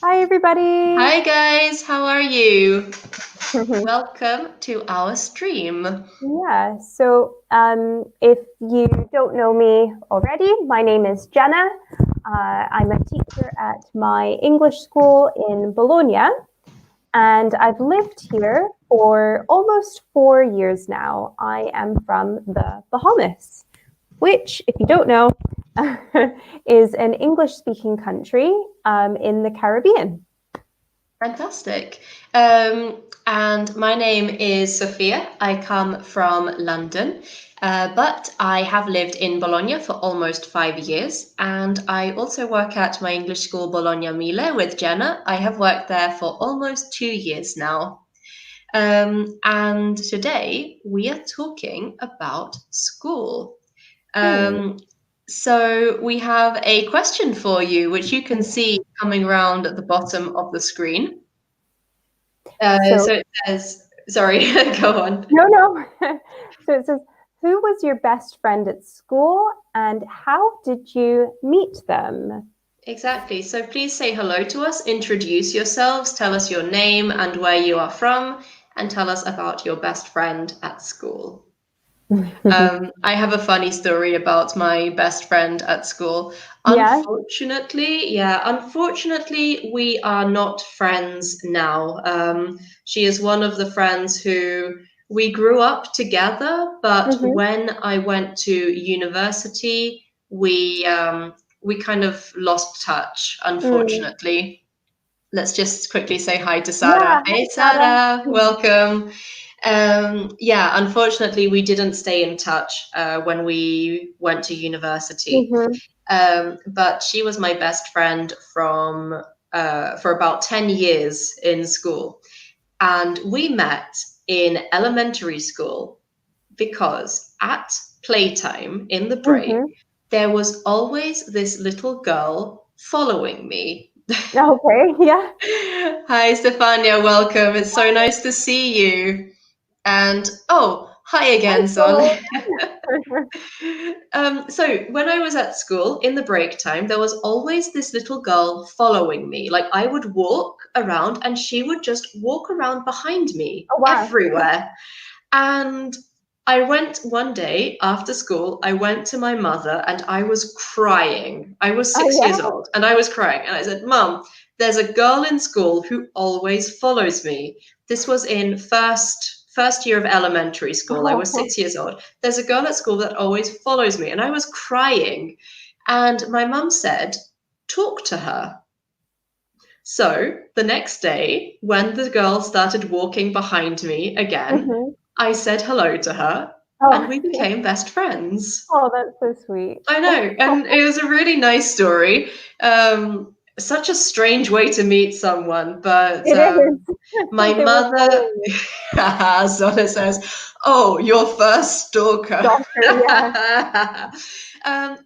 Hi, everybody. Hi guys, how are you? Welcome to our stream. If you don't know me already, my name is Jenna. I'm a teacher at my English school in Bologna, and I've lived here for almost 4 years now. I am from the Bahamas, which, if you don't know, is an English speaking country in the Caribbean. Fantastic. And my name is Sophia. I come from London, but I have lived in Bologna for almost 5 years. And I also work at my English school, Bologna Mille, with Jenna. I have worked there for almost 2 years now. And today we are talking about school. Hmm. So we have a question for you, which you can see coming around at the bottom of the screen. So So it says, sorry, go on. no. So it says, who was your best friend at school and how did you meet them? Exactly. So please say hello to us, introduce yourselves, tell us your name and where you are from, and tell us about your best friend at school. I have a funny story about my best friend at school. Yeah. Unfortunately, we are not friends now. She is one of the friends who we grew up together, but Hmm. when I went to university, we kind of lost touch, Mm. unfortunately. Let's just quickly say hi to Sarah. Yeah. Hey, Hi, Sarah. Sarah, welcome. Yeah, unfortunately, we didn't stay in touch when we went to university. Hmm. But she was my best friend from for about 10 years in school. And we met in elementary school because at playtime in the break, Hmm. there was always this little girl following me. Okay. Yeah. Hi, Stefania, welcome. It's so nice to see you. And oh, hi Hi, again, Son. Sol. So when I was at school in the break time, there was always this little girl following me. Like I would walk around and she would just walk around behind me Oh, wow. everywhere. And I went one day after school, I went to my mother and I was crying. I was Oh, 6 years yeah. old and I was crying. And I said, Mom, there's a girl in school who always follows me. This was in first year of elementary school. I was Oh, 6 years old. There's a girl at school that always follows me. And I was crying. And my mum said, talk to her. So the next day, when the girl started walking behind me again, hmm. I said hello to her and Oh, we became best friends. oh, that's so sweet. I know, and it was a really nice story. Such a strange way to meet someone, but It is. my They were mother, following you. Zona says, "Oh, your first stalker." Stalker, yeah.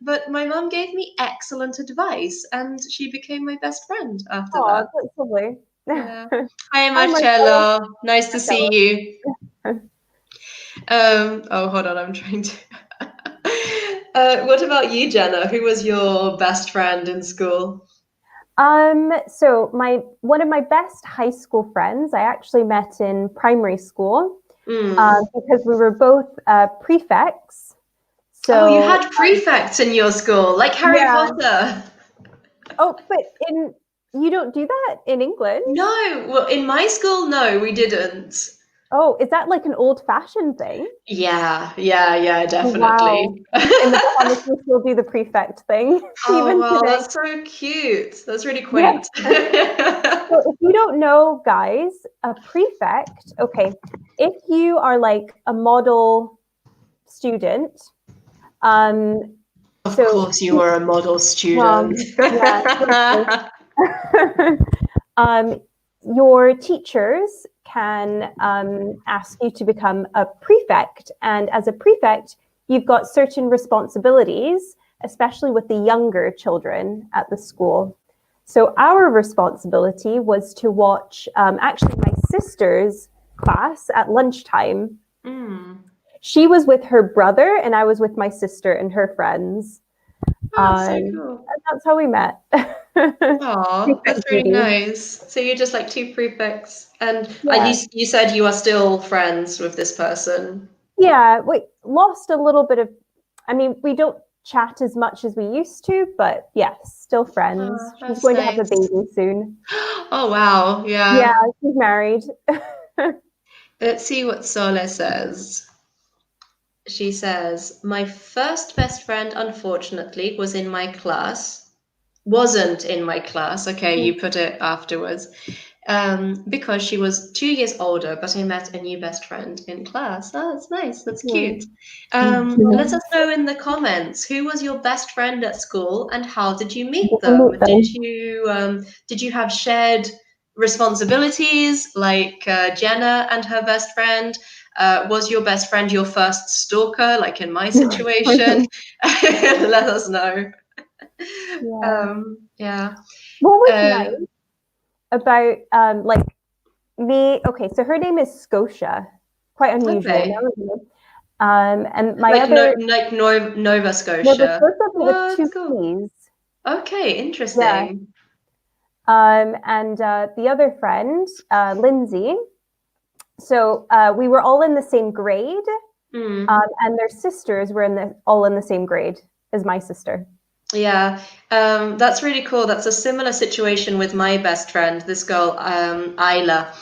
But my mum gave me excellent advice, and she became my best friend after Oh, that. that's lovely. Yeah. Hi, Hi, Marcella. Marcello. Nice to see Marcella. you. Oh, hold on, I'm trying to. What about you, Jenna? Who was your best friend in school? So my one of my best high school friends I actually met in primary school Mm. because we were both prefects. Oh, you So had prefects in your school, like Harry yeah. Potter. Oh, but in you don't do that in England? No, well, in my school, no, we didn't. Oh, is that like an old-fashioned thing? Yeah, Oh, wow. definitely. In the Bahamas, we still do the prefect thing Oh, even wow, today. that's so cute. That's really Yeah. quaint. So if you don't know, guys, a prefect, okay, if you are like a model student, um, Of so course, you were a model student. well, yeah, um, your teachers can ask you to become a prefect, and as a prefect, you've got certain responsibilities, especially with the younger children at the school. So our responsibility was to watch actually my sister's class at lunchtime. Mm. She was with her brother, and I was with my sister and her friends. Oh, that's so And cool. that's how we met. Oh, prefect that's really duties. nice. So you're just like two prefects, and Yeah. you said you are still friends with this person. Yeah, we lost a little bit of, I mean, we don't chat as much as we used to, but yes, still friends. Oh, She's that's going to have a nice. baby soon. Oh, wow. Yeah, Yeah. she's married. Let's see what Sole says. She says, my first best friend, unfortunately, wasn't in my class. Okay, you put it afterwards. Because she was 2 years older, but I met a new best friend in class. Oh, that's nice. That's cute. Let us know in the comments, who was your best friend at school and how did you meet We'll them? meet them. Did you have shared responsibilities like Jenna and her best friend? Was your best friend your first stalker, like in my situation? Let us know. Yeah. Yeah. What was Uh, nice about like me, okay, so her name is Scotia. Quite unusual okay. name. And my Like no, other Nova Nova Scotia. Scotia but with What? two Cool. P's. Okay, Yeah. interesting. And the other friend, Lindsay. So we were all in the same grade, Hmm. and their sisters were all in the same grade as my sister. Yeah, that's really cool. That's a similar situation with my best friend, this girl, Ayla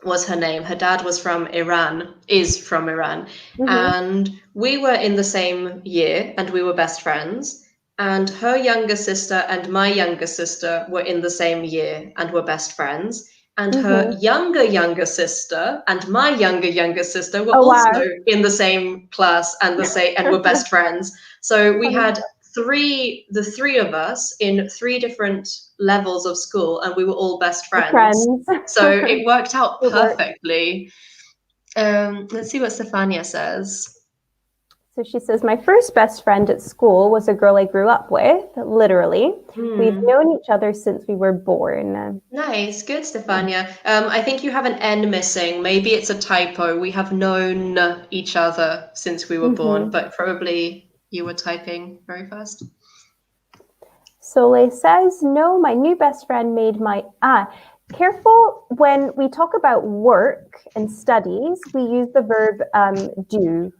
was her name. Her dad was from Iran, is from Iran, Mm-hmm. and we were in the same year and we were best friends. And her younger sister and my younger sister were in the same year and were best friends. And her Mm-hmm. younger sister and my younger sister were Oh also wow. in the same class and the same and were best friends. So we Oh, had the three of us in three different levels of school, and we were all best friends. friends. So it worked out It worked. perfectly. Let's see what Stefania says. So she says, my first best friend at school was a girl I grew up with, literally. We've Hmm. known each other since we were born. Nice, good, Stefania. I think you have an N missing. Maybe it's a typo. We have known each other since we were born, Mm-hmm. but probably you were typing very fast. Soleil says, no, my new best friend made my, careful when we talk about work and studies, we use the verb do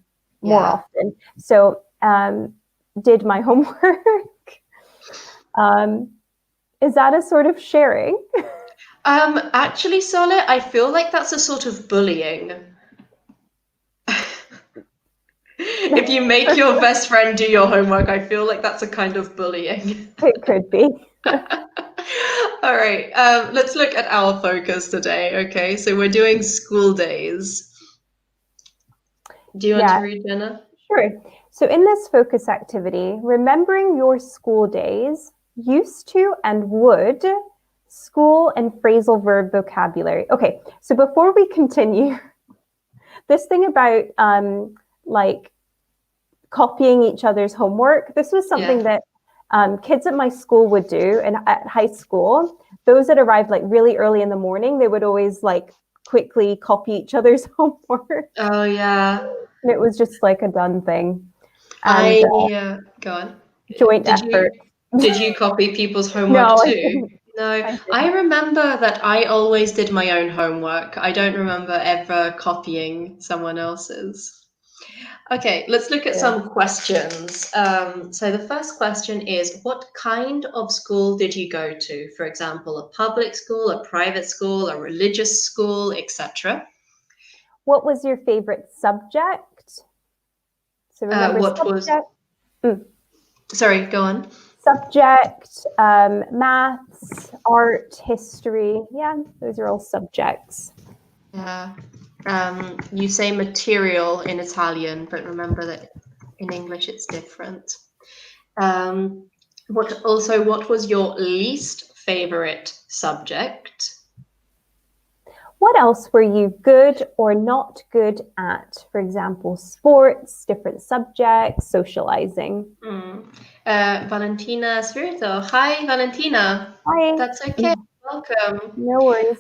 more Yeah. often. So, did my homework. Is that a sort of sharing? Actually, Sole, I feel like that's a sort of bullying. If you make your best friend do your homework, I feel like that's a kind of bullying. It could be. All right, let's look at our focus today. Okay, so we're doing school days. Do you want Yeah, to read, Jenna? sure. So, in this focus activity, remembering your school days, used to and would, school and phrasal verb vocabulary. Okay, so before we continue, this thing about like copying each other's homework, this was something Yeah. that kids at my school would do, and at high school, those that arrived like really early in the morning, they would always like quickly copy each other's homework. Oh, yeah. And it was just like a done thing. And I go on. joint Did effort. you copy people's homework No, I too? didn't. No, I I didn't. remember that I always did my own homework. I don't remember ever copying someone else's. Okay, let's look at Yeah. some questions. So the first question is, what kind of school did you go to? For example, a public school, a private school, a religious school, etc. What was your favorite subject? So remember What was, subject, mm, sorry, go on. subject, maths, art, history. Yeah, those are all subjects. Yeah. You say material in Italian, but remember that in English it's different. What was your least favorite subject? What else were you good or not good at? For example, sports, different subjects, socializing. Valentina Spirito. Hi, Valentina. Hi, That's okay. Welcome. no worries.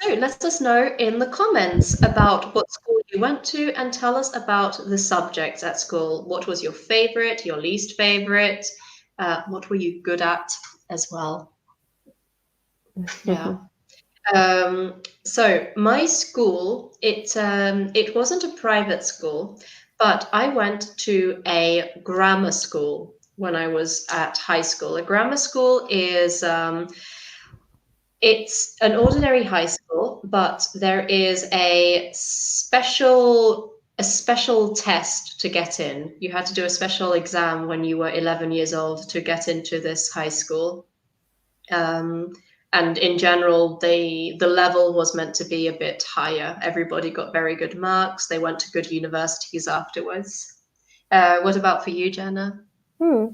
So let us know in the comments about what school you went to and tell us about the subjects at school. What was your favorite, your least favorite? What were you good at as well? Yeah. So my school, it wasn't a private school, but I went to a grammar school when I was at high school. A grammar school is it's an ordinary high school, but there is a special test to get in. You had to do a special exam when you were 11 years old to get into this high school. Um, and in general, the level was meant to be a bit higher. Everybody got very good marks. They went to good universities afterwards. What about for you, Jenna? Hmm.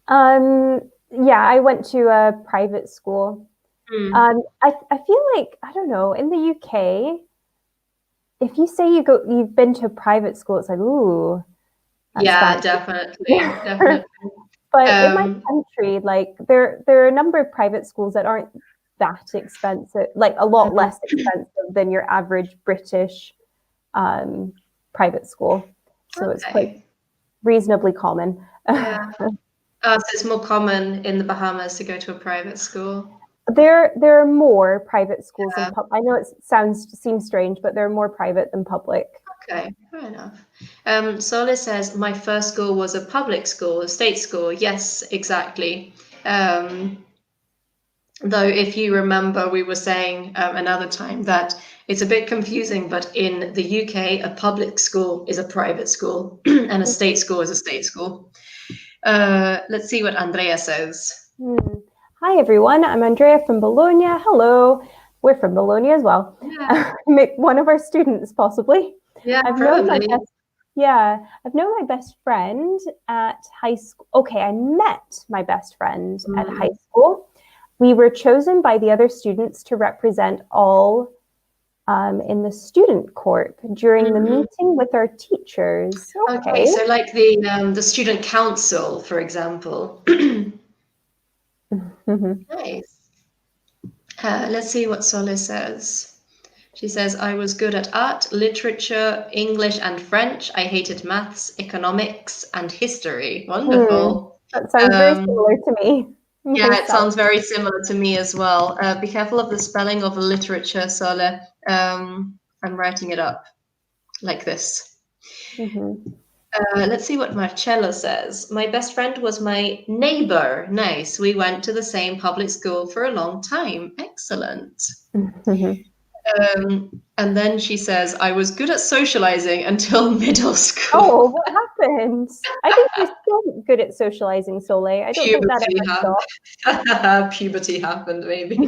Yeah, I went to a private school. Hmm. I feel like, I don't know, in the UK, if you say you've been to a private school, it's like, ooh, that's Yeah, fancy. definitely, definitely. But in my Um, country, like there are a number of private schools that aren't that expensive, like a lot mhm. less expensive than your average British um, private school. So it's quite Okay. reasonably common. Yeah. So it's more common in the Bahamas to go to a private school. There are more private schools than Yeah. public. I know it seems strange, but there are more private than public. Okay, fair enough. Solis says, my first school was a public school, a state school. Yes, exactly. Um, though, if you remember, we were saying another time that it's a bit confusing, but in the UK, a public school is a private school and a state school is a state school. Let's see what Andrea says. Hmm. Hi everyone, I'm Andrea from Bologna. Hello, we're from Bologna as well. Yeah, One of our students, possibly. yeah, I've known my probably. best, yeah, I've known my best friend at high school. Okay, I met my best friend at high Mm. school. We were chosen by the other students to represent all in the student corp during the Mhm. meeting with our teachers. Okay, Okay. so like the student council, for example. Nice. Let's see what Solis says. She says, I was good at art, literature, English, and French. I hated maths, economics, and history. Hmm. Wonderful. That sounds very Um, similar to me yeah, it myself. sounds very similar to me as well. Be careful of the spelling of literature, Sole. I'm writing it up like this. Mhm. Let's see what Marcello says. My best friend was my neighbor. Nice. We went to the same public school for a long time. Excellent. And then she says, I was good at socializing until middle Oh, school. what happened? I think you're still good at socializing, Soleil. I don't think that Puberty ever stopped. happened. Puberty happened, maybe.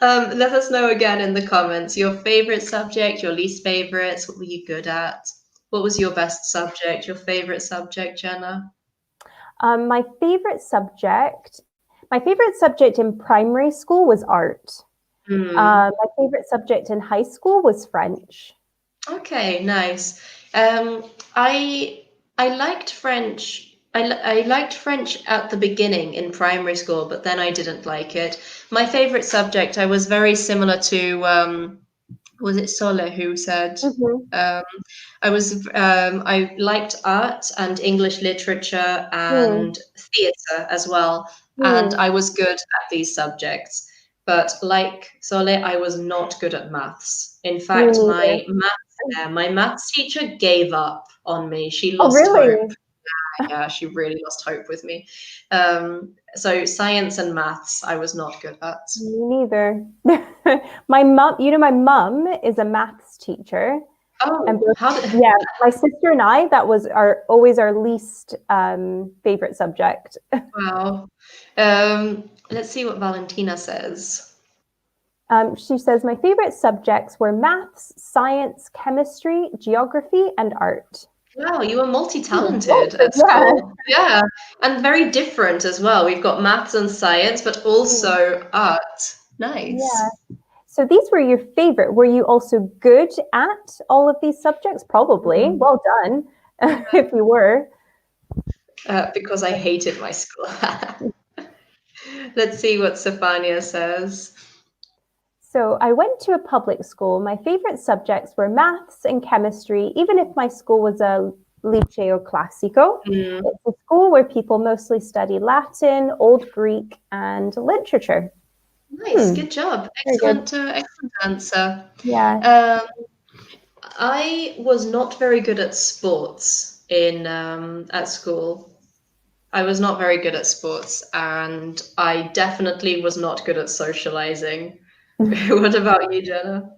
Let us know again in the comments your favorite subject, your least favorites. What were you good at? What was your best subject, your favorite subject, Jenna? Um, my favorite subject, my favorite subject in primary school was art. Hmm. My favorite subject in high school was French. Okay, nice. Um, I I liked French. I liked French at the beginning in primary school, but then I didn't like it. My favorite subject, I was very similar to was it Sole who said Mhm. um, I liked art and English literature Hmm. and theatre as well, and Hmm. I was good at these subjects. But like Sole, I was not good at maths. In Me fact, neither. my maths teacher gave up on me. She Oh, lost hope. really? Yeah, she really lost hope with me. So science and maths, I was not good at. Me neither. My mom, my mom is a maths teacher. And Oh, how did? yeah, my sister and I, that was always our least favorite subject. Wow. Let's see what Valentina says. She says, my favorite subjects were maths, science, chemistry, geography, and art. Wow, you were Oh, multi-talented so at yeah. school. Yeah, and very different as well. We've got maths and science, but Mm, also art. yeah. Nice. So these were your favorite. Were you also good at all of these subjects? Probably. Mm, Well done, yeah, if you were. because I hated my school. Let's see what Stefania says. So I went to a public school. My favorite subjects were maths and chemistry, even if my school was a Liceo Classico. Mm, It's a school where people mostly study Latin, Old Greek, and literature. nice, good job. Very good. Excellent answer. Yeah. Um, I was not very good at sports in at school. I was not very good at sports, and I definitely was not good at socializing. What about you, Jenna?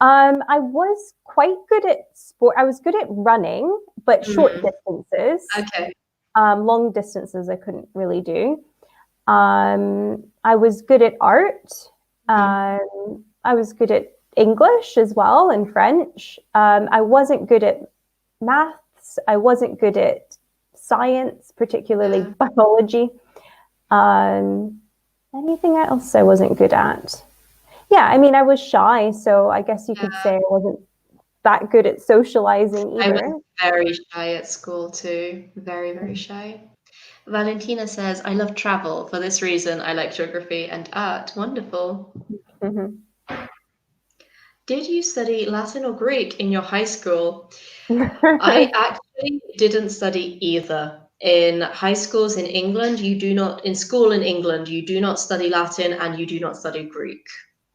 I was quite good at sport. I was good at running, but short Mm, distances. okay. Long distances I couldn't really do. I was good at art. Mm, I was good at English as well and French. I wasn't good at maths. I wasn't good at science, particularly yeah. biology. Um, Anything else I wasn't good at? Yeah, I mean, I was shy, so I guess you could say I wasn't that good at socializing I was either. very shy at school too. Very, very shy. Valentina says, I love travel. For this reason, I like geography and art. Wonderful. Mhm. Did you study Latin or Greek in your high school? I actually didn't study either. In high schools in England, in school in England, you do not study Latin and you do not study Greek.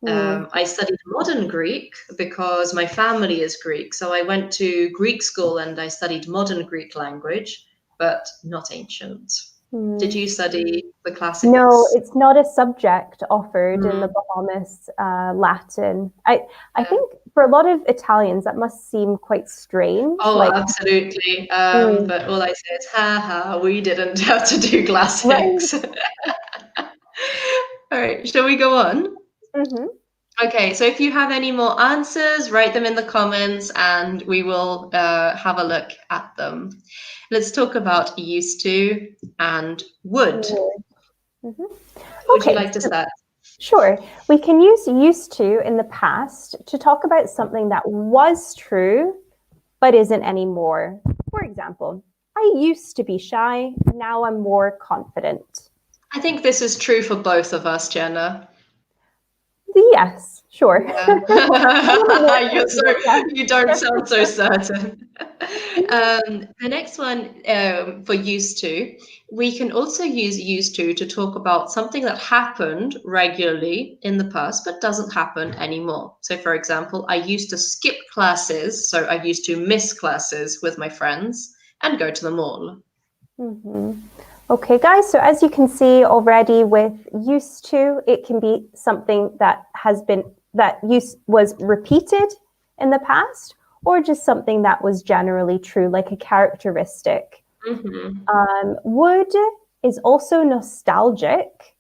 Mm. I studied modern Greek because my family is Greek. So I went to Greek school and I studied modern Greek language, but not ancient. Did Mm. you study the No, classics? it's not a subject offered in the Mm, Bahamas, Latin. I yeah. think for a lot of Italians that must seem quite strange. Oh, Like, absolutely. mm, But all I say is, ha ha, we didn't have to do right. classics. All right, shall we go on? Hmm. Okay, so if you have any more answers, write them in the comments and we will have a look at them. Let's talk about used to and would. Hmm. Would you Okay, like to start? sure. We can use used to in the past to talk about something that was true but isn't anymore. For example, I used to be shy, now I'm more confident. I think this is true for both of us, Jenna. Yes, sure. Yeah. A little more You're so, confident, you don't sound so certain. The next one for used to, we can also use used to talk about something that happened regularly in the past but doesn't happen anymore. So, for example, I used to skip classes, so I used to miss classes with my friends and go to the mall. Mhm. Okay, guys, so as you can see already with used to, it can be something that was repeated in the past, or just something that was generally true, like a characteristic. Hmm. Would is also nostalgic.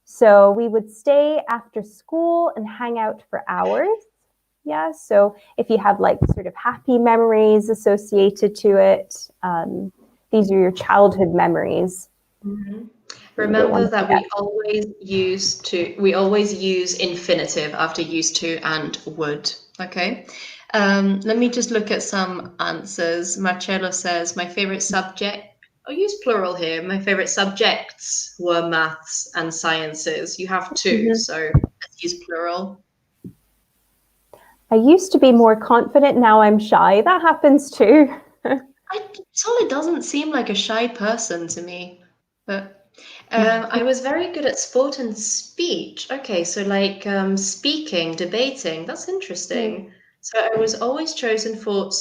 So we would stay after school and hang out for hours. Yeah, so if you have like sort of happy memories associated to it, these are your childhood memories. Hmm. You don't Remember want to that forget. we always use infinitive after used to and would. Okay. Let me just look at some answers. Marcello says, my favorite subject, I'll use plural here. My favorite subjects were maths and sciences. You have two, Mhm. so let's use plural. I used to be more confident, now I'm shy. That happens too. Solid doesn't seem like a shy person to me, but I was very good at sport and speech. Okay, so like speaking, debating, that's interesting. So I was always chosen for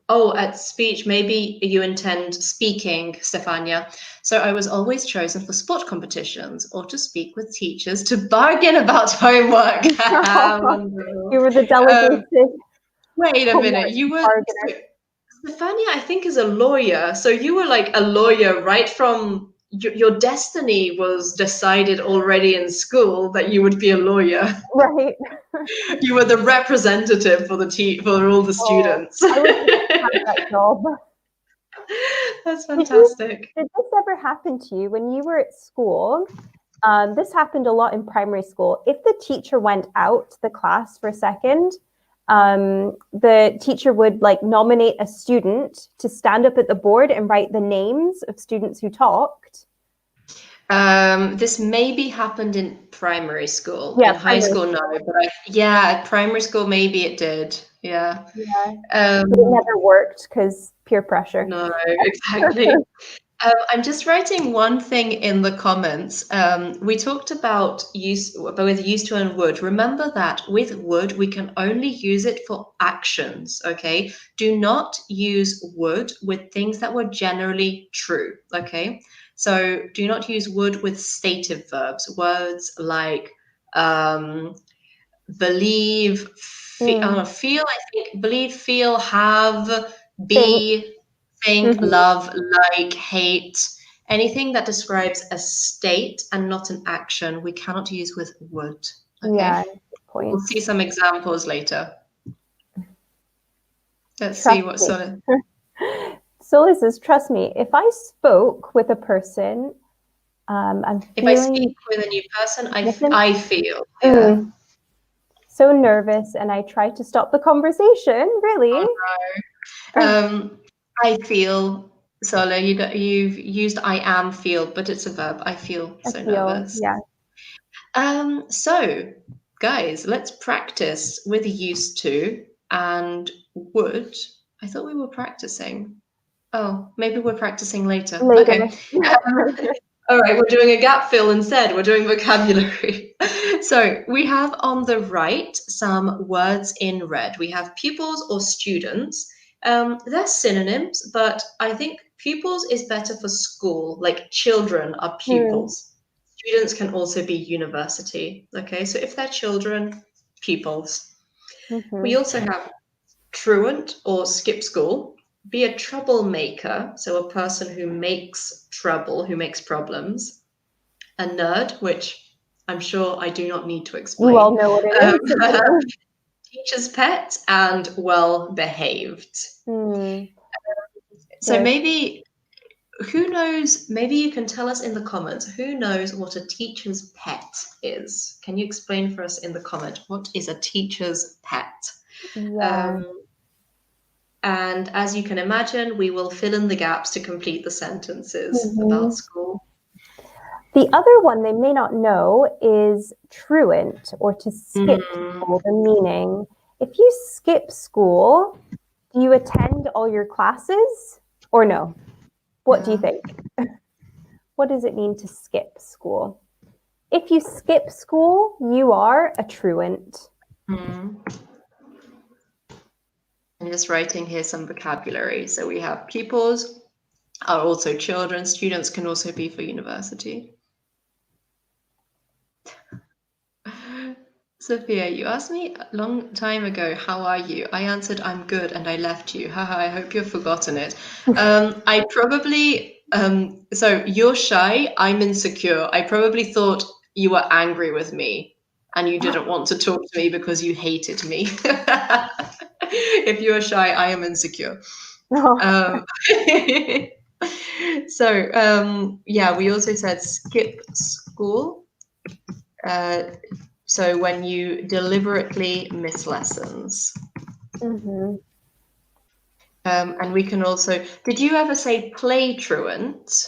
Oh, at speech, maybe you intend speaking, Stefania. So I was always chosen for sport competitions or to speak with teachers to bargain about homework. Wonderful. You were the Um, delegated Wait a minute, homework you were. bargainer. Stefania, I think, is a lawyer. So you were like a lawyer right from your destiny was decided already in school that you would be a lawyer. Right. You were the representative for for all the Oh, students. I wish I could have that job. That's Did you fantastic. did this ever happen to you when you were at school? This happened a lot in primary school. If the teacher went out the class for a second, the teacher would like nominate a student to stand up at the board and write the names of students who talked. This maybe happened in primary school. Yeah, In high primary school, no, school. but yeah, at primary school maybe it did. Yeah. Yeah. Um, But it never worked because peer pressure. no, exactly. I'm just writing one thing in the comments. We talked about with used to and would. Remember that with would, we can only use it for actions, okay? Do not use would with things that were generally true, okay? So do not use would with stative verbs, words like believe, Mm. feel, I think, believe, feel, have, Think. be, think, Mhm. love, like, hate, anything that describes a state and not an action, we cannot use with would. Okay. Yeah, good We'll point. see some examples later. Let's see Trust what me. sort of. Sola says, trust me, if I spoke with a person, I'm If I speak feeling with a new person, different. I feel, yeah. Mm. So nervous, and I try to stop the conversation. Really? Um, I feel, Sola, you've used I am feel, but it's a verb. I feel I so feel, nervous. yeah. So guys, let's practice with used to and would. I thought we were practicing. Oh, maybe we're practicing later. Later. Okay. Um, all right, we're doing a gap fill instead. We're doing vocabulary. So we have on the right some words in red. We have pupils or students. They're synonyms, but I think pupils is better for school, like children are Hmm. pupils. Students can also be university. Okay, so if they're children, pupils. We Mhm. also have truant or skip school. Be a troublemaker, so a person who makes trouble, who makes problems. A nerd, which I'm sure I do not need to You all explain. know what it Um, is. teacher's pet and well behaved. Hmm. So Good. maybe, who knows? Maybe you can tell us in the comments, who knows what a teacher's pet is? Can you explain for us in the comment what is a teacher's pet? Yeah. Um, and as you can imagine, we will fill in the gaps to complete the sentences about Mhm. school. The other one they may not know is truant, or to skip Mm, school, the meaning. If you skip school, do you attend all your classes or no? What do you yeah. think? What does it mean to skip school? If you skip school, you are a truant. Mm. I'm just writing here some vocabulary. So we have pupils are also children. Students can also be for university. Sophia, you asked me a long time ago, how are you? I answered, I'm good, and I left you. Haha, I hope you've forgotten it. I probably, so you're shy, I'm insecure. I probably thought you were angry with me and you didn't want to talk to me because you hated me. If you are shy, I am insecure. No. Um, so, yeah, we also said skip school. Uh, so when you deliberately miss lessons. Mhm. And we can also, did you ever say play truant?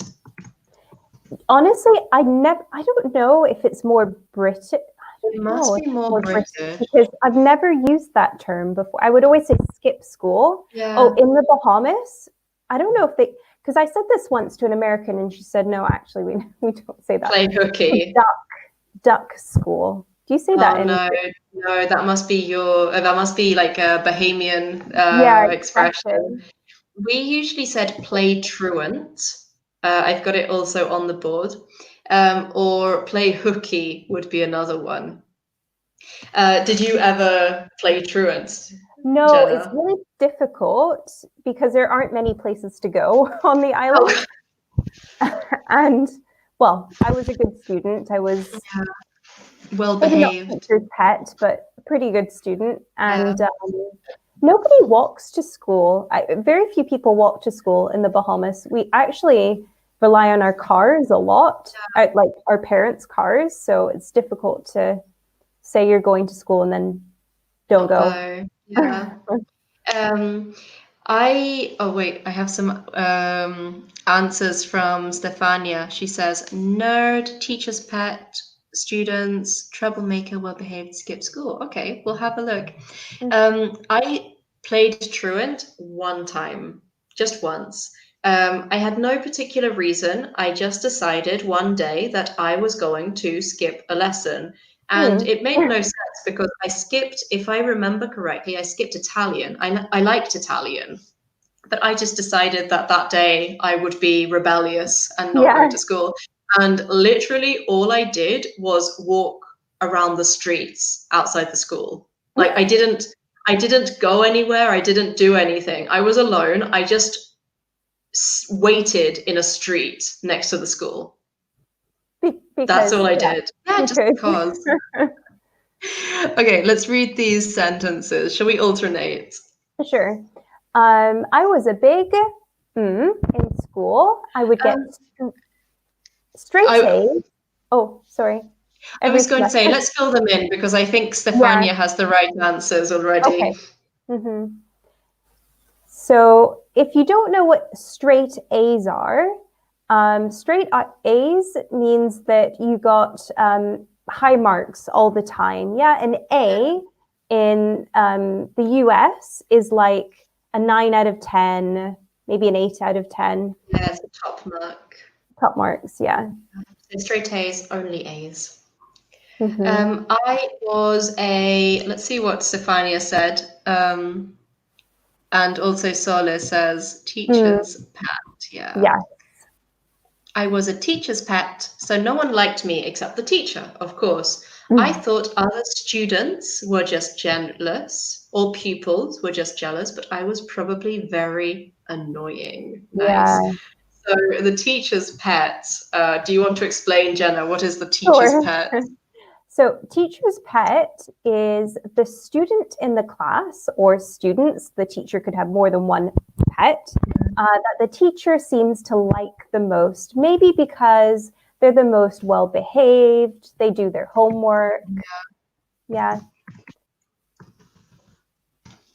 Honestly, I don't know if it's more British. I It don't must know if be it's more more British British. because I've never used that term before. I would always say skip school. Oh, Yeah. in the Bahamas, I don't know if they, because I said this once to an American and she said, no, actually, we don't say that. Play hooky. Duck school. Do you say that Oh in? no, no, that must be that must be like a Bahamian Yeah, expression. expression. We usually said play truant. I've got it also on the board. Or play hooky would be another one. Did you ever play truant, No, it's Jenna? really difficult because there aren't many places to go on the island. Oh, And well, I was a good student. I was yeah. Well maybe not behaved. teacher's pet, but a pretty good student. Yeah. And nobody walks to school. Very few people walk to school in the Bahamas. We actually rely on our cars a lot, like our parents' cars. So it's difficult to say you're going to school and then don't go. Although, yeah. Um, oh wait, I have some answers from Stefania. She says, nerd, teacher's pet, students, troublemaker, well-behaved, skip school. Okay, we'll have a look. Mm. I played truant one time, just once. I had no particular reason. I just decided one day that I was going to skip a lesson. And it made no sense because I skipped, if I remember correctly, I skipped Italian. I liked Italian, but I just decided that that day I would be rebellious and not go Yeah. to school. And literally all I did was walk around the streets outside the school. Like I didn't go anywhere. I didn't do anything. I was alone. I just waited in a street next to the school. That's all I did. Yeah, just because. Okay, let's read these sentences. Shall we alternate? Sure. I was a big in school. I would get straight A's. Oh, sorry. I was going to say, let's fill them in because I think Stefania has the right answers already. Okay. Mm-hmm. So if you don't know what straight A's are, straight A's means that you got high marks all the time. Yeah, an A in the US is like a 9 out of 10, maybe an 8 out of 10. Yeah, it's a top mark. Top marks, yeah. So straight A's, only A's. Mm-hmm. I was let's see what Stefania said. And also Sole says teacher's pet. Yeah. Yes. I was a teacher's pet, so no one liked me except the teacher, of course. I thought other students were just jealous, or pupils were just jealous, but I was probably very annoying. Nice. Yeah. So the teacher's pet, do you want to explain, Jenna, what is the teacher's pet? So teacher's pet is the student in the class, or students, the teacher could have more than one pet, that the teacher seems to like the most, maybe because they're the most well-behaved, they do their homework. Yeah.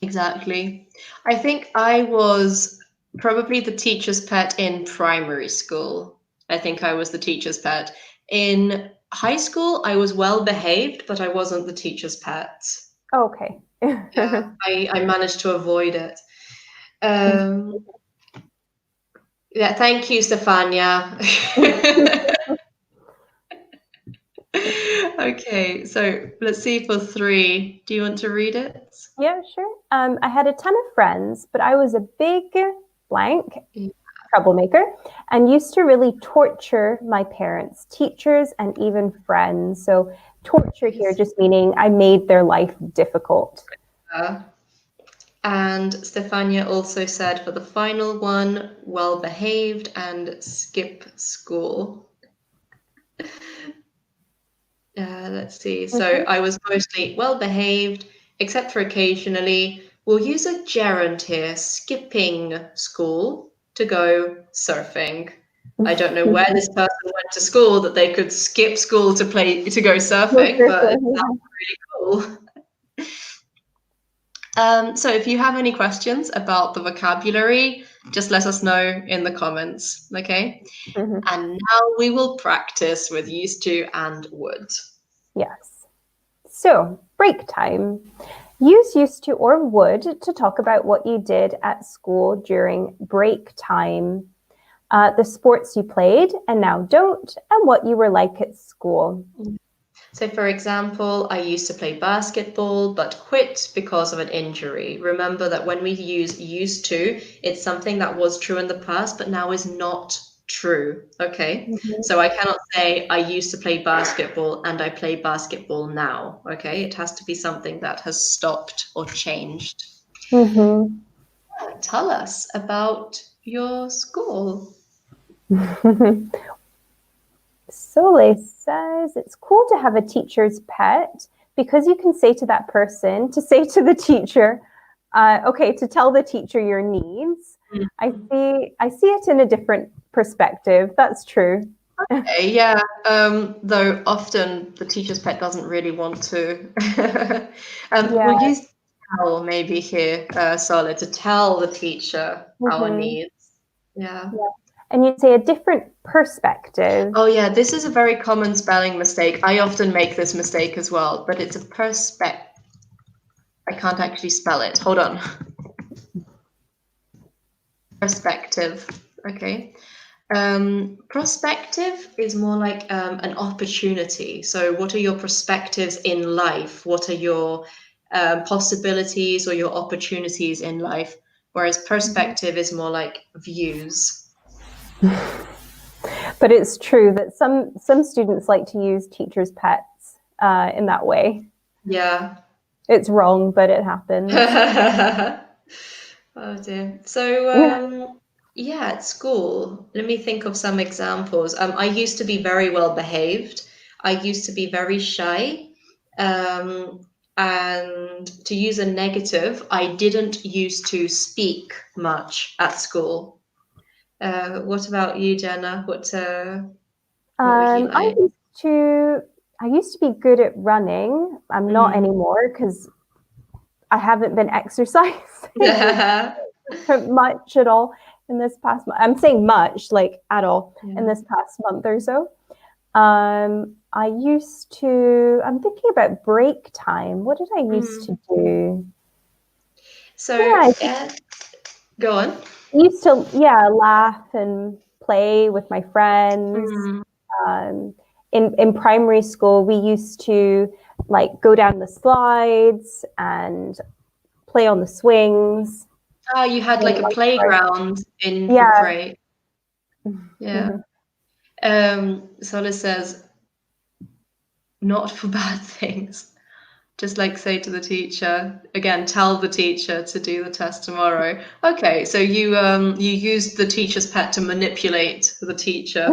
Exactly. I think I was probably the teacher's pet in primary school. I think I was the teacher's pet. In high school, I was well behaved, but I wasn't the teacher's pet. Okay. Yeah, I managed to avoid it. Yeah, thank you, Stefania. Okay, so let's see for 3. Do you want to read it? Yeah, sure. I had a ton of friends, but I was a big blank troublemaker and used to really torture my parents, teachers, and even friends. So torture here just meaning I made their life difficult. And Stefania also said for the final one, well-behaved and skip school. Let's see. So I was mostly well-behaved, except for occasionally. We'll use a gerund here, skipping school to go surfing. I don't know where this person went to school that they could skip school to go surfing, but that's really cool. So if you have any questions about the vocabulary, just let us know in the comments, okay? And now we will practice with used to and would. Yes. So, break time. Use used to or would to talk about what you did at school during break time, the sports you played and now don't, and what you were like at school. So, for example, I used to play basketball, but quit because of an injury. Remember that when we use used to, it's something that was true in the past, but now is not true. Okay. So I cannot say I used to play basketball and I play basketball now. Okay. It has to be something that has stopped or changed. Tell us about your school. Sole says it's cool to have a teacher's pet because you can say to that person, to say to the teacher, to tell the teacher your needs. I see it in a different perspective. That's true. Okay, yeah. Though often the teacher's pet doesn't really want to. We'll use tell maybe here, Sole, to tell the teacher our needs. Yeah. And you'd say a different perspective. Oh yeah, this is a very common spelling mistake. I often make this mistake as well, but it's a I can't actually spell it. Hold on. Perspective. Okay. Prospective is more like an opportunity. So what are your perspectives in life? What are your possibilities or your opportunities in life? Whereas perspective is more like views. But it's true that some students like to use teachers' pets in that way. Yeah. It's wrong, but it happens. Oh dear. So yeah, at school, let me think of some examples. I used to be very well behaved. I used to be very shy. And to use a negative, I didn't used to speak much at school. What about you, Jenna? What were you like? I used to be good at running. I'm not anymore because I haven't been exercising much at all in this past month. I'm saying much, like at all, in this past month or so. I'm thinking about break time. What did I used to do? So, go on. I used to, laugh and play with my friends. In primary school, we used to like go down the slides and play on the swings. Oh, you had like a playground in for break. Yeah. Sola says, not for bad things. Just like say to the teacher, again, tell the teacher to do the test tomorrow. Okay, so you used the teacher's pet to manipulate the teacher.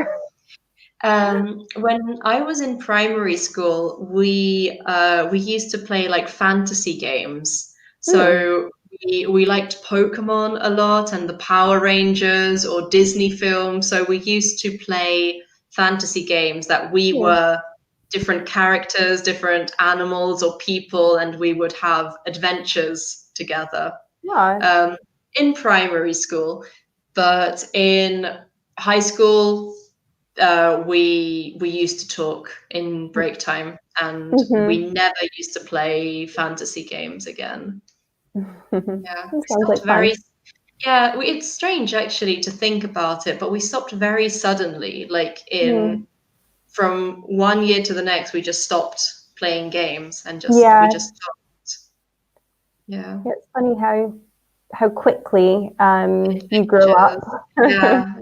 When I was in primary school, we used to play like fantasy games. So we liked Pokemon a lot and the Power Rangers or Disney films. So we used to play fantasy games that we were different characters, different animals or people, and we would have adventures together in primary school. But in high school, we used to talk in break time, and we never used to play fantasy games again. Yeah, we stopped very. Yeah, it's strange actually to think about it, but we stopped very suddenly. Like from one year to the next, we just stopped playing games and we just stopped. Yeah, it's funny how quickly you grow up. Yeah.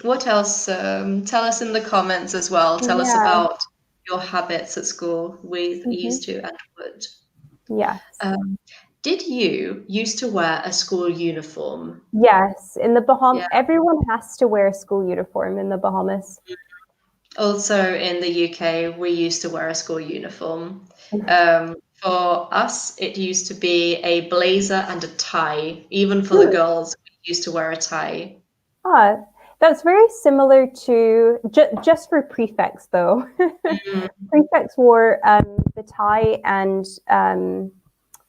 What else? Tell us in the comments as well. Tell us about your habits at school with used to and would. Yes. Did you used to wear a school uniform? Yes, in the Bahamas, everyone has to wear a school uniform in the Bahamas. Also in the UK, we used to wear a school uniform. For us, it used to be a blazer and a tie. Even for the girls, we used to wear a tie. That's very similar to just for prefects, though. Prefects wore the tie and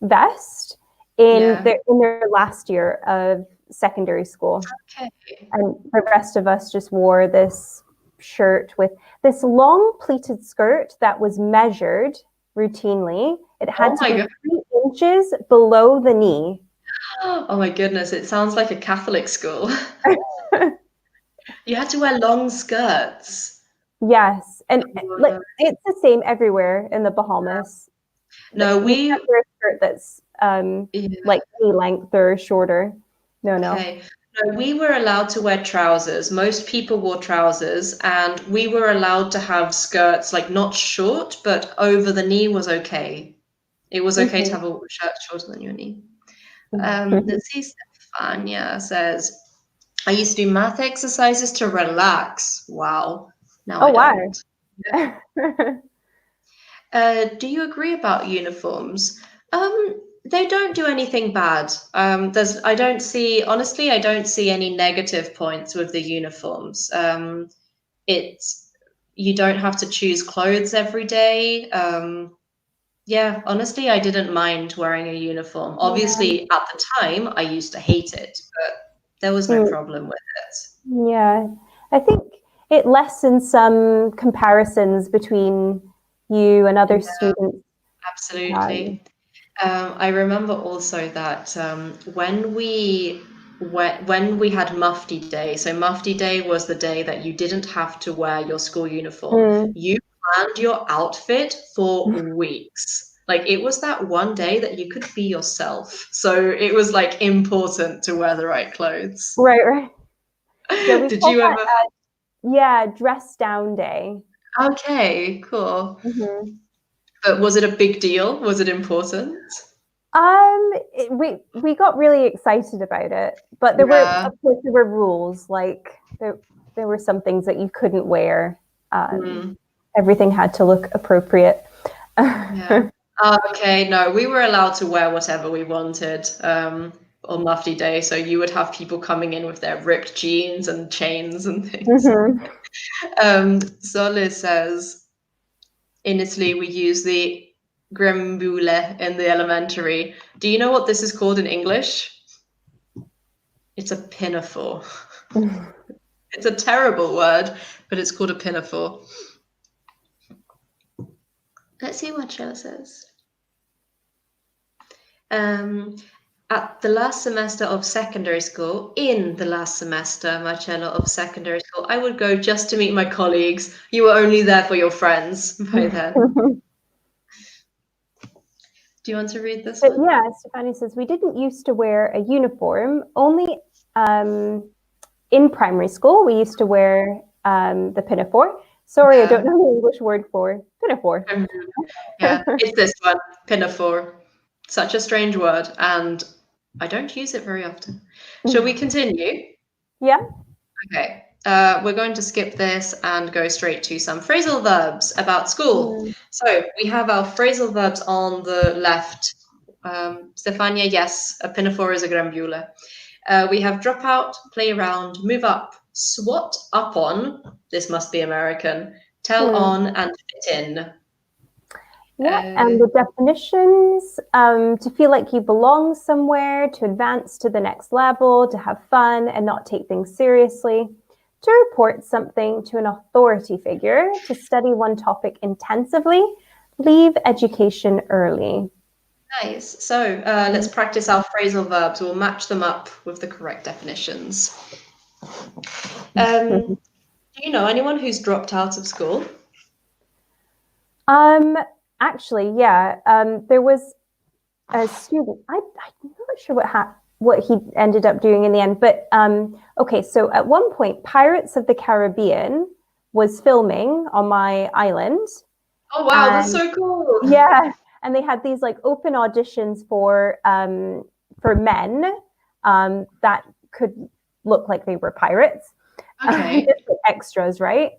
vest in their last year of secondary school. Okay. And the rest of us just wore this shirt with this long pleated skirt that was measured routinely. It had to be 3 inches below the knee. Oh my goodness, it sounds like a Catholic school. You had to wear long skirts. Yes, and like it's the same everywhere in the Bahamas. No, we wear a skirt that's like knee length or shorter. No. Okay. No, we were allowed to wear trousers. Most people wore trousers, and we were allowed to have skirts, like not short, but over the knee was okay. It was okay to have a shirt shorter than your knee. Let's see, Stefania says, I used to do math exercises to relax. Wow. Now I don't. Do you agree about uniforms? They don't do anything bad. I don't see any negative points with the uniforms. You don't have to choose clothes every day. Yeah, honestly, I didn't mind wearing a uniform. Obviously, at the time, I used to hate it, but There was no problem with it. Yeah, I think it lessens some comparisons between you and other Yeah, students. absolutely. I remember also that when we had Mufti Day, so Mufti Day was the day that you didn't have to wear your school uniform. Mm. You planned your outfit for weeks. Like it was that one day that you could be yourself. So it was like important to wear the right clothes. Right, right. Yeah, we Did call you that, ever? dress down day. Okay, cool. Hmm. But was it a big deal? Was it important? We got really excited about it, but Yeah. of course, there were rules. Like there were some things that you couldn't wear. Mm, Everything had to look appropriate. yeah. Okay, no, we were allowed to wear whatever we wanted on Mufti Day. So you would have people coming in with their ripped jeans and chains and things. Hmm. Sole says, in Italy, we use the grembule in the elementary. Do you know what this is called in English? It's a pinafore. It's a terrible word, but it's called a pinafore. Let's see what Shell says. At the last semester of secondary school, in the last semester, Marcello, of secondary school, I would go just to meet my colleagues. You were only there for your friends by then. Do you want to read this But one? yeah, Stefani says we didn't used to wear a uniform. Only in primary school we used to wear the pinafore. Sorry, I don't know the English word for pinafore. Yeah, it's this one, pinafore. Such a strange word, and I don't use it very often. Shall we continue? Yeah. Okay. We're going to skip this and go straight to some phrasal verbs about school. So we have our phrasal verbs on the left. Stefania, yes, a pinafore is a grembule. We have drop out, play around, move up, swat up on, this must be American, tell on, and fit in. Yeah, and the definitions, to feel like you belong somewhere, to advance to the next level, to have fun and not take things seriously, to report something to an authority figure, to study one topic intensively, leave education early. Nice. So let's practice our phrasal verbs. We'll match them up with the correct definitions. Do you know anyone who's dropped out of school? Actually, yeah, there was a student. I'm not sure what he ended up doing in the end, but okay. So at one point, Pirates of the Caribbean was filming on my island. Oh wow, that's so cool. Yeah, and they had these like open auditions for men that could look like they were pirates. Okay. Just like extras, right?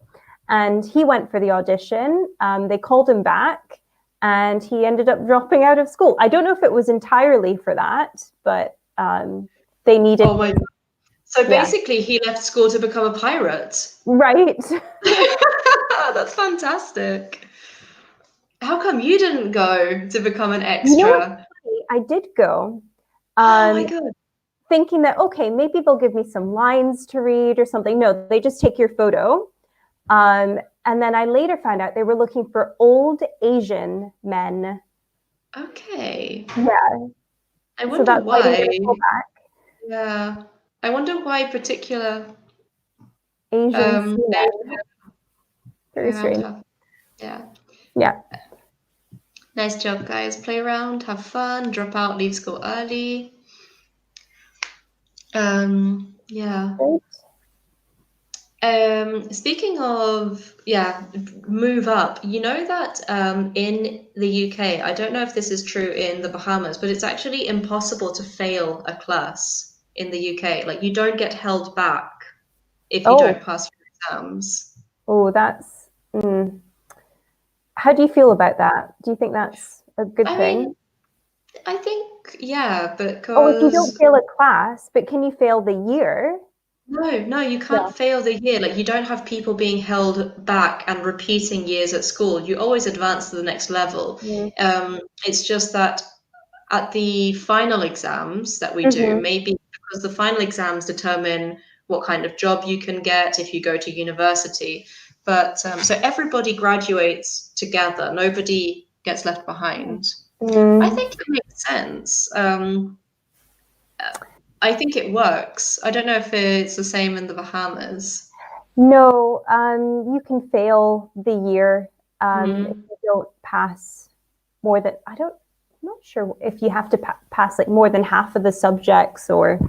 And he went for the audition. They called him back, and he ended up dropping out of school. I don't know if it was entirely for that, but they needed. Oh my God. So basically, he left school to become a pirate. Right. That's fantastic. How come you didn't go to become an extra? You know what's funny? I did go. Oh my God. Thinking that, okay, maybe they'll give me some lines to read or something. No, they just take your photo. And then I later found out they were looking for old Asian men. Okay. Yeah. I wonder that's why. they didn't go back. Yeah. I wonder why particular Asian men. Very strange. Yeah. Yeah. Nice job, guys. Play around, have fun, drop out, leave school early. Yeah. Speaking of, move up, you know that in the UK, I don't know if this is true in the Bahamas, but it's actually impossible to fail a class in the UK. Like you don't get held back if you don't pass your exams. Oh, that's... How do you feel about that? Do you think that's a good thing? I think, yeah, because... Oh, if you don't fail a class, but can you fail the year? No, you can't fail the year. Like you don't have people being held back and repeating years at school. You always advance to the next level. It's just that at the final exams that we do, maybe because the final exams determine what kind of job you can get if you go to university. But so everybody graduates together. Nobody gets left behind. I think it makes sense. I think it works. I don't know if it's the same in the Bahamas. No, you can fail the year if you don't pass more than, I'm not sure if you have to pass like more than half of the subjects, or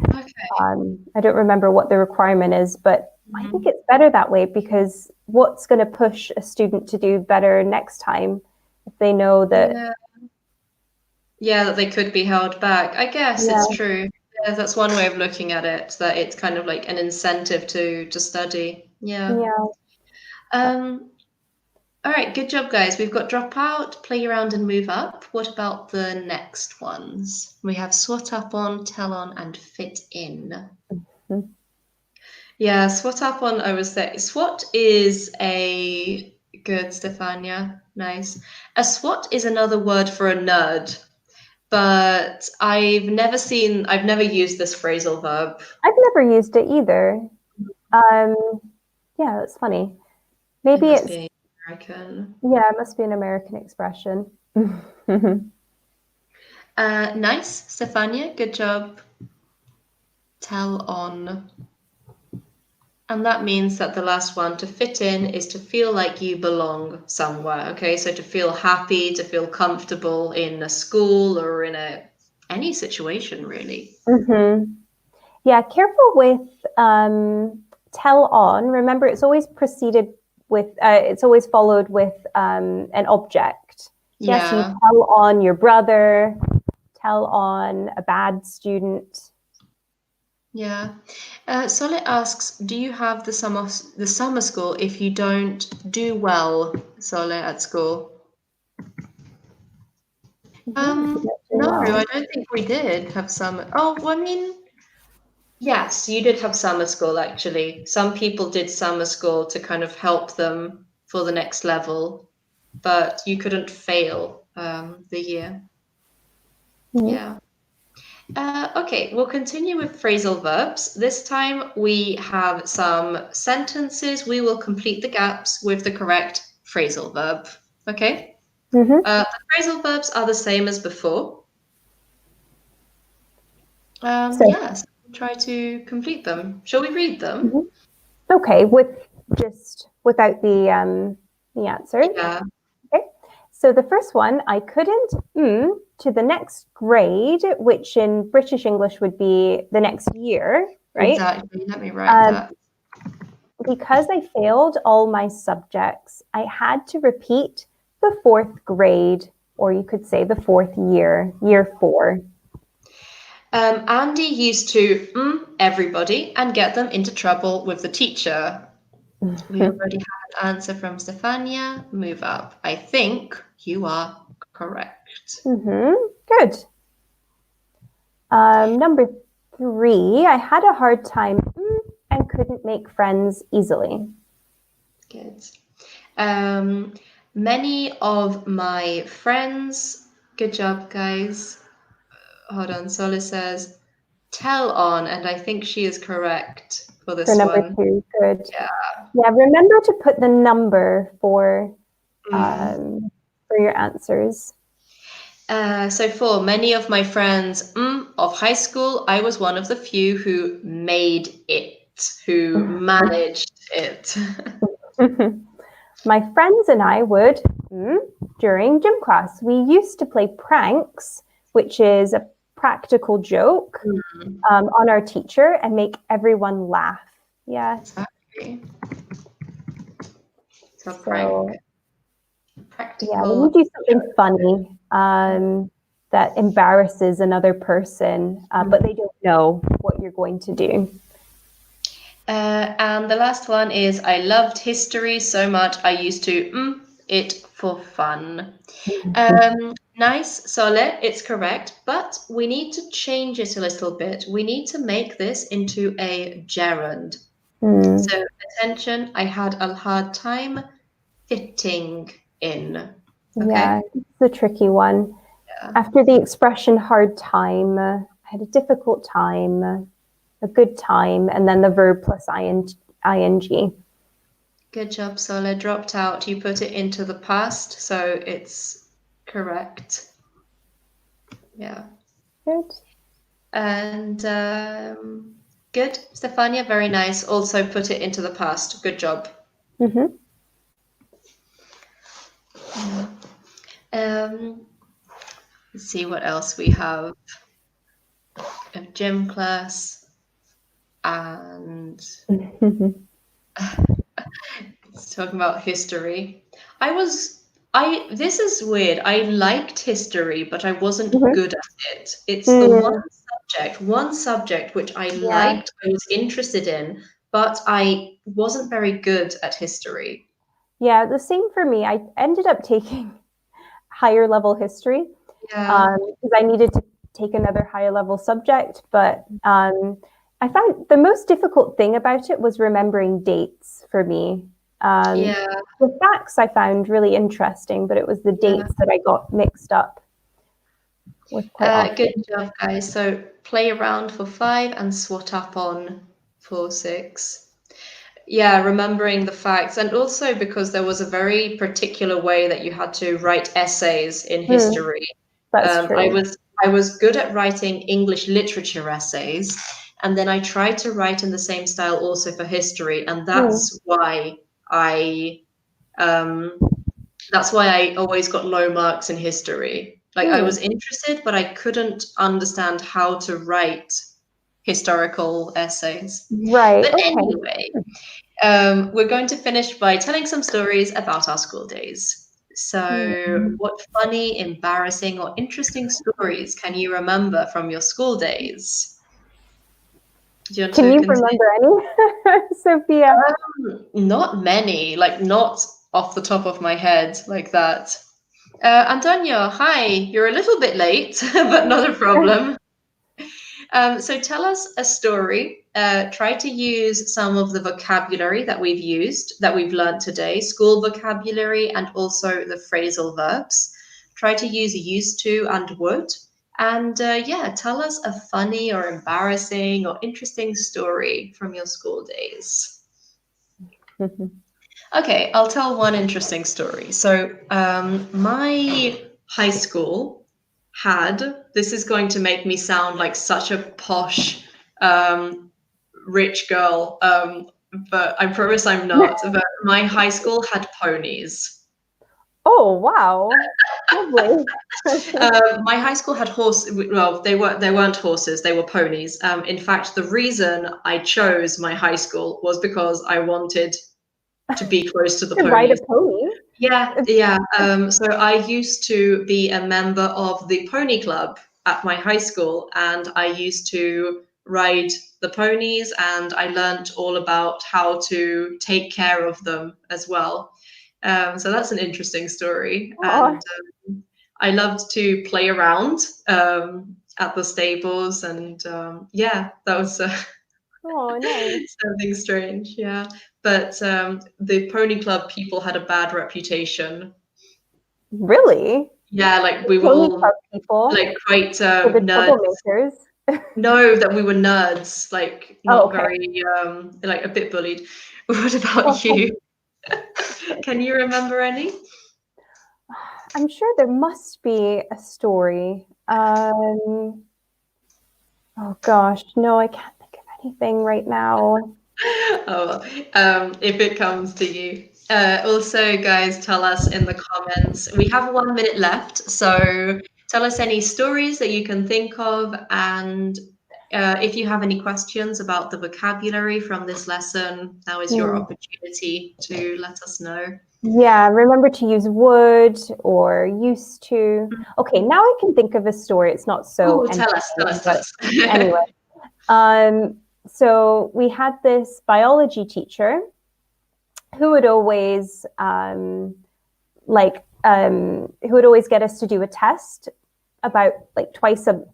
I don't remember what the requirement is, but I think it's better that way, because what's going to push a student to do better next time if they know that that they could be held back. I guess it's true. Yeah, that's one way of looking at it, that it's kind of like an incentive to study. Yeah. All right, good job, guys. We've got drop out, play around, and move up. What about the next ones? We have swat up on, tell on, and fit in. Yeah, swat up on, I was there. SWOT is a good, Stefania. Nice. A SWOT is another word for a nerd, but I've never used this phrasal verb. I've never used it either. Yeah, that's funny. Maybe it must be American. Yeah, it must be an American expression. Nice, Stefania. Good job. Tell on. And that means that the last one, to fit in, is to feel like you belong somewhere. Okay, so to feel happy, to feel comfortable in a school or in any situation, really. Yeah, careful with tell on. Remember, it's always preceded with, it's always followed with an object. Yes, you tell on your brother, tell on a bad student. Yeah. Solid asks, do you have the summer school if you don't do well, Solid, at school? No, I don't think we did have summer. Oh, well, I mean, yes, you did have summer school, actually. Some people did summer school to kind of help them for the next level, but you couldn't fail the year. Yeah. Okay, we'll continue with phrasal verbs. This time we have some sentences. We will complete the gaps with the correct phrasal verb. Okay? The phrasal verbs are the same as before. Yes, we'll try to complete them. Shall we read them? Okay, without the answer. Yeah. Okay. So the first one, I couldn't to the next grade, which in British English would be the next year, right? Exactly. Let me write that. Because I failed all my subjects, I had to repeat the 4th grade, or you could say the 4th year, year 4. Andy used to everybody and get them into trouble with the teacher. We already have an answer from Stefania. Move up. I think you are correct. Good. Number 3, I had a hard time and couldn't make friends easily. Good. Many of my friends, good job, guys. Hold on, Sola says, tell on, and I think she is correct for this for number one. 2, good. Yeah, remember to put the number for your answers. So for many of my friends of high school, I was one of the few who made it, who managed it. My friends and I would, during gym class, we used to play pranks, which is a practical joke on our teacher and make everyone laugh. Yeah. Exactly. So prank. Practical. Yeah, when you do something funny that embarrasses another person, but they don't know what you're going to do. And the last one is, I loved history so much I used to it for fun. Nice, Solid, it's correct, but we need to change it a little bit. We need to make this into a gerund. So attention, I had a hard time fitting in. Okay? Yeah, it's a tricky one. Yeah. After the expression hard time, I had a difficult time. a good time, and then the verb plus ing. Good job, Sola. Dropped out. You put it into the past, so it's correct. Yeah. Good. And good. Stefania, very nice. Also put it into the past. Good job. Mm-hmm. Let's see what else we have. A gym class and talking about history. This is weird. I liked history, but I wasn't Mhm. good at it. It's the Mm, one subject which I yeah. liked, I was interested in, but I wasn't very good at history. Yeah, the same for me. I ended up taking higher level history Yeah. because I needed to take another higher level subject. But I found the most difficult thing about it was remembering dates for me. Yeah. The facts I found really interesting, but it was the Yeah. dates that I got mixed up with quite Good often. job, guys. So play around for 5 and swat up on for 6. Yeah, remembering the facts, and also because there was a very particular way that you had to write essays in Mm, history. that's I true. was good at writing English literature essays, and then I tried to write in the same style also for history, and Mm, I um, that's why I always got low marks in history. Like I mm. was interested, but I couldn't understand how to write historical essays. Right. But Okay. anyway, we're going to finish by telling some stories about our school days. So, Mm. what funny, embarrassing, or interesting stories can you remember from your school days? Do you want Can to you continue? remember any, Sophia? Not many, like not off the top of my head like that. Antonio, hi. You're a little bit late, but not a problem. So tell us a story. Try to use some of the vocabulary that we've used, that we've learned today, school vocabulary, and also the phrasal verbs. Try to use used to and would. And yeah, tell us a funny or embarrassing or interesting story from your school days. Okay, I'll tell one interesting story. So, my high school had, this is going to make me sound like such a posh, um, rich girl, but I promise I'm not. But my high school had ponies. Oh, wow. Lovely. My high school had well, they weren't horses, they were ponies. In fact, the reason I chose my high school was because I wanted to be close to the To ride a ponies. pony. Yeah, yeah. So I used to be a member of the pony club at my high school, and I used to ride the ponies, and I learned all about how to take care of them as well. So that's an interesting story, and Oh, I loved to play around at the stables, and yeah, that was oh, nice. something strange. Yeah, but the pony club people had a bad reputation. Really? Yeah, like we were Pony all club people like quite were the nerds. troublemakers. No, that we were nerds, like Oh, not okay. very like a bit bullied. What about Oh, you? Can you remember any? I'm sure there must be a story. Oh gosh, no, I can't think of anything right now. Oh, if it comes to you. Also, guys, tell us in the comments. We have 1 minute left, so tell us any stories that you can think of, and if you have any questions about the vocabulary from this lesson, now is your Hmm. opportunity to let us know. Yeah, remember to use would or used to. Okay, now I can think of a story. It's not so Oh, tell entertaining, us, tell but us. anyway. Um, so we had this biology teacher who would always who would always get us to do a test about like twice a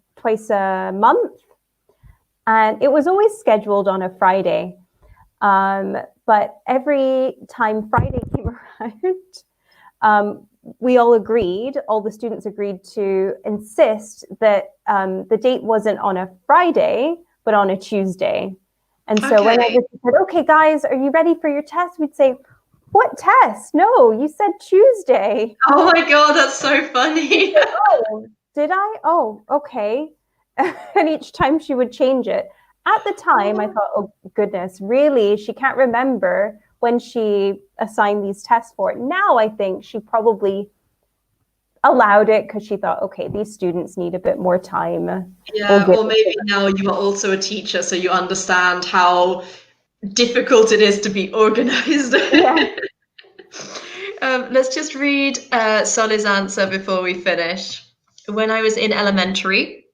month, and it was always scheduled on a Friday. But every time Friday came around, all the students agreed to insist that the date wasn't on a Friday, but on a Tuesday. And so whenever she said, okay, guys, are you ready for your test? We'd say, what test? No, you said Tuesday. Oh my God, that's so funny. Oh, did I? Oh, okay. And each time she would change it. At the time, I thought, oh, goodness, really? She can't remember when she assigned these tests for it. Now I think she probably allowed it because she thought, okay, these students need a bit more time. Yeah, or maybe now you are also a teacher, so you understand how difficult it is to be organized. Yeah. Let's just read Solly's answer before we finish. When I was in elementary,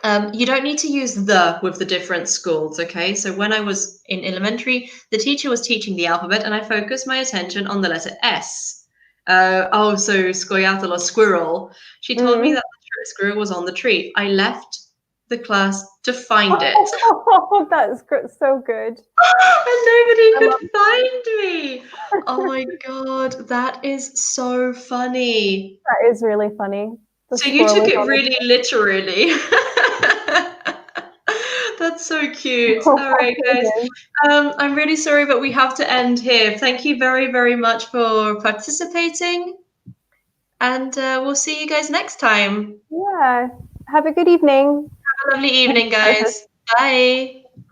you don't need to use the with the different schools, okay? So when I was in elementary, the teacher was teaching the alphabet and I focused my attention on the letter S. So scoiattle or squirrel. She told me that the squirrel was on the tree. I left the class to find it. Oh, that's so good. And nobody could find me. Oh my God, that is so funny. That is really funny. So you took it really literally. That's so cute. All right, guys. I'm really sorry, but we have to end here. Thank you very, very much for participating. And we'll see you guys next time. Yeah. Have a good evening. Have a lovely evening, guys. Bye.